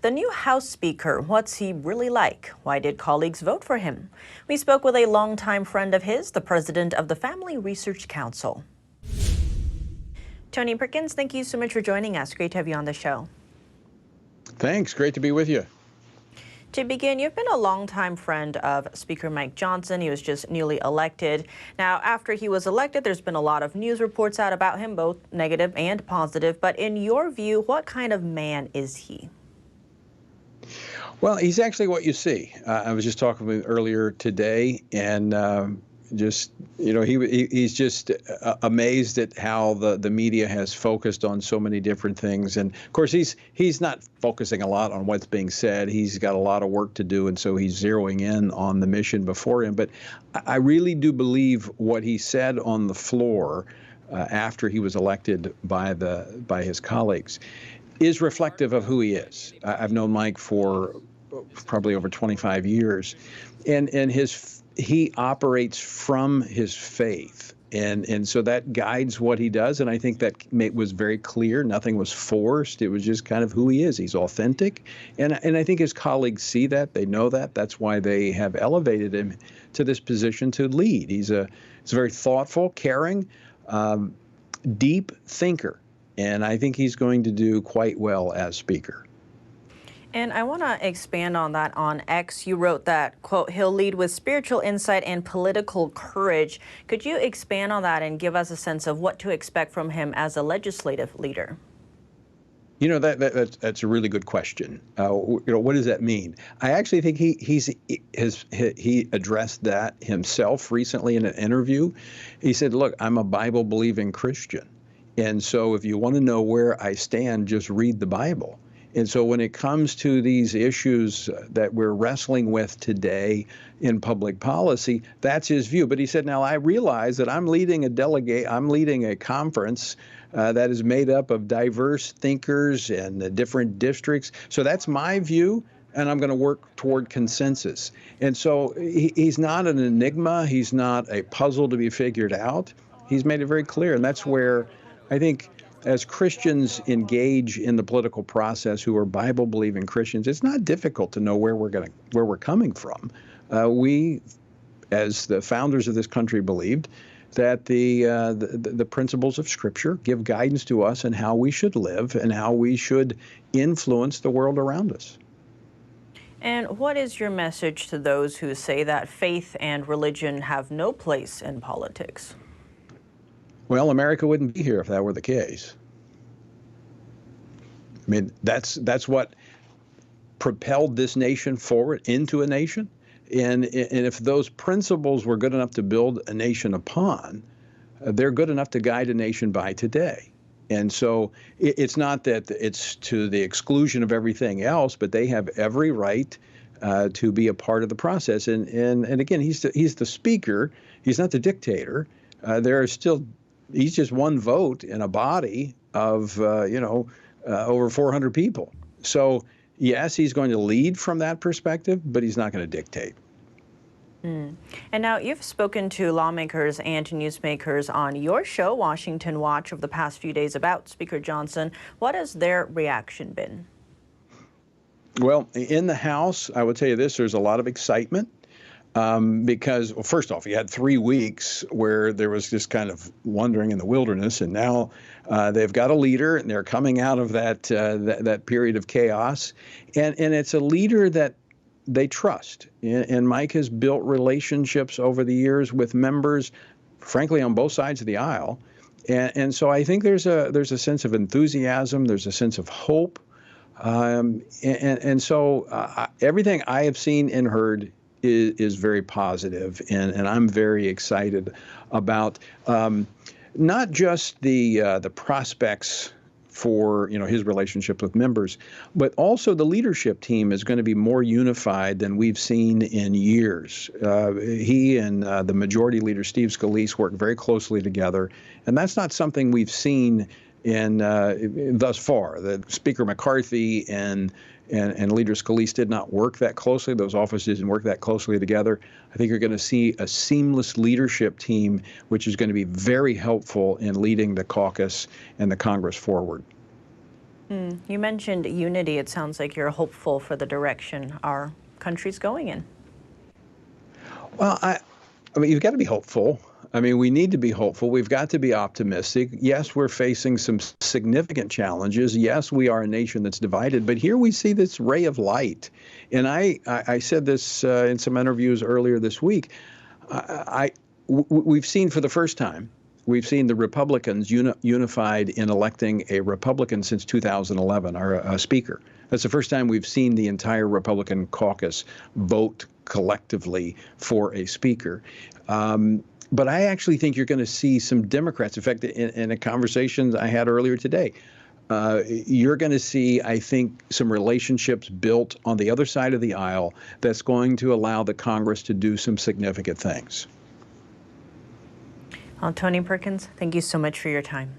The new House Speaker, what's he really like? Why did colleagues vote for him? We spoke with a longtime friend of his, the president of the Family Research Council. Tony Perkins, thank you so much for joining us. Great to have you on the show. Thanks. Great to be with you. To begin, you've been a longtime friend of Speaker Mike Johnson. He was just newly elected. Now, after he was elected, there's been a lot of news reports out about him, both negative and positive. But in your view, what kind of man is he? Well, he's actually what you see. I was just talking with him earlier today, and he's just amazed at how the media has focused on so many different things. And of course, he's not focusing a lot on what's being said. He's got a lot of work to do, and so he's zeroing in on the mission before him. But I really do believe what he said on the floor after he was elected by his colleagues is reflective of who he is. I've known Mike for probably over 25 years, and he operates from his faith, and so that guides what he does. And I think that was very clear. Nothing was forced. It was just kind of who he is. He's authentic, and I think his colleagues see that. They know that. That's why they have elevated him to this position to lead. He's a very thoughtful, caring, deep thinker, and I think he's going to do quite well as Speaker. And I want to expand on that. On X, you wrote that, quote, he'll lead with spiritual insight and political courage. Could you expand on that and give us a sense of what to expect from him as a legislative leader? You know, that's a really good question. What does that mean? I actually think he addressed that himself recently in an interview. He said, look, I'm a Bible-believing Christian. And so if you want to know where I stand, just read the Bible. And so when it comes to these issues that we're wrestling with today in public policy, that's his view. But he said, now I realize that I'm leading a conference that is made up of diverse thinkers and different districts. So that's my view, and I'm going to work toward consensus. And so he's not an enigma. He's not a puzzle to be figured out. He's made it very clear. And that's where I think, as Christians engage in the political process who are Bible-believing Christians, it's not difficult to know where we're coming from. We, as the founders of this country, believed that the principles of Scripture give guidance to us in how we should live and how we should influence the world around us. And what is your message to those who say that faith and religion have no place in politics? Well, America wouldn't be here if that were the case. I mean, that's what propelled this nation forward into a nation. And if those principles were good enough to build a nation upon, they're good enough to guide a nation by today. And so it's not that it's to the exclusion of everything else, but they have every right to be a part of the process. And again, he's the speaker. He's not the dictator. He's just one vote in a body of, over 400 people. So, yes, he's going to lead from that perspective, but he's not going to dictate. And now you've spoken to lawmakers and to newsmakers on your show, Washington Watch, over the past few days about Speaker Johnson. What has their reaction been? Well, in the House, I would tell you this, there's a lot of excitement. Because, well, first off, you had 3 weeks where there was just kind of wandering in the wilderness, and now they've got a leader, and they're coming out of that period of chaos, and it's a leader that they trust. And Mike has built relationships over the years with members, frankly, on both sides of the aisle, and so I think there's a sense of enthusiasm, there's a sense of hope, and so everything I have seen and heard is very positive, and I'm very excited about not just the prospects for his relationship with members, but also the leadership team is going to be more unified than we've seen in years. He and the majority leader Steve Scalise work very closely together, and that's not something we've seen thus far. The Speaker McCarthy and Leader Scalise did not work that closely. Those offices didn't work that closely together. I think you're going to see a seamless leadership team, which is going to be very helpful in leading the caucus and the Congress forward. You mentioned unity. It sounds like you're hopeful for the direction our country's going in. Well, I mean, you've got to be hopeful. I mean, we need to be hopeful. We've got to be optimistic. Yes, we're facing some significant challenges. Yes, we are a nation that's divided, but here we see this ray of light. And I said this in some interviews earlier this week. We've seen for the first time, we've seen the Republicans unified in electing a Republican since 2011, our speaker. That's the first time we've seen the entire Republican caucus vote collectively for a speaker. But I actually think you're going to see some Democrats. In fact, in a conversation I had earlier today, you're going to see, I think, some relationships built on the other side of the aisle that's going to allow the Congress to do some significant things. Tony Perkins, thank you so much for your time.